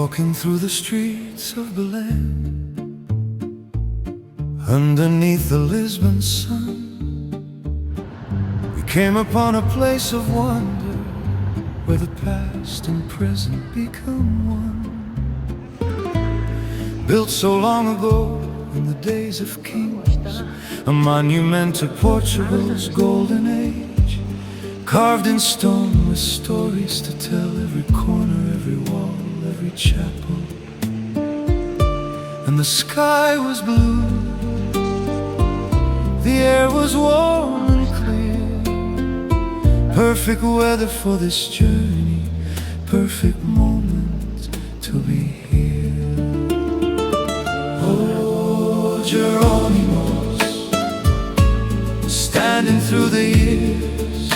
Walking through the streets of Berlin, underneath the Lisbon sun, we came upon a place of wonder, where the past and present become one. Built so long ago, in the days of kings, a monument to Portugal's golden age, carved in stone with stories to tell, every corner, every wall, every chapel. And the sky was blue, the air was warm and clear, perfect weather for this journey, perfect moment to be here. Oh, Jerónimos, standing through the years,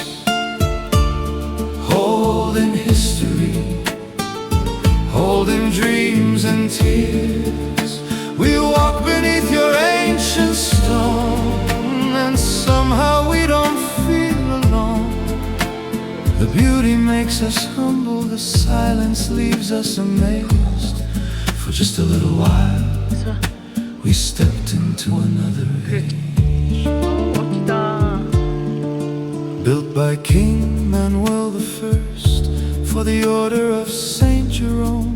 holding history, holding dreams and tears. We walk beneath your ancient stone, and somehow we don't feel alone. The beauty makes us humble, the silence leaves us amazed. For just a little while, we stepped into another age. Built by King Manuel I, for the order of Saint Jerome.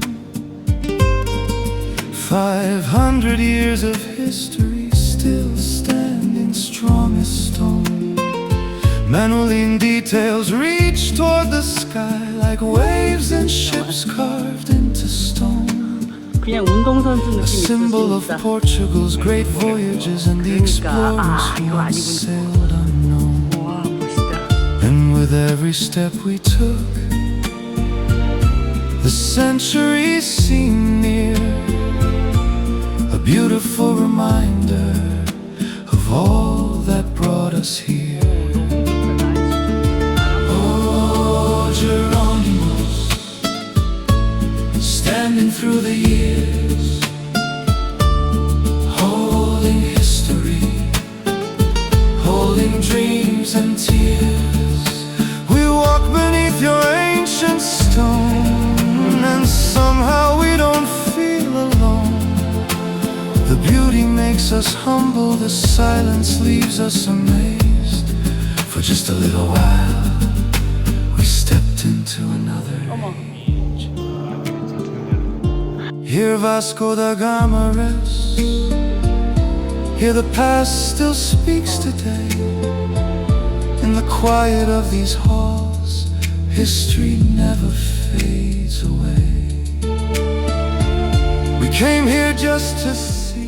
500 years of history, still standing strong as stone. Manueline details reach toward the sky, like waves and ships carved into stone. 그냥 운동선수 A 느낌이 symbol of 있었습니다. Portugal's great voyages and the explorers who once sailed unknown. 와, 멋있다. And with every step we took, the centuries seem near, a beautiful reminder of all that brought us here. Oh, Jerónimos, standing through the years, holding history, holding dreams and tears. We walk beneath your ancient stone, and somehow we don't feel alone. The beauty makes us humble, the silence leaves us amazed. For just a little while, we stepped into another age. Here Vasco da Gama rests, here the past still speaks today. In the quiet of these halls, history never fades away. We came here just to see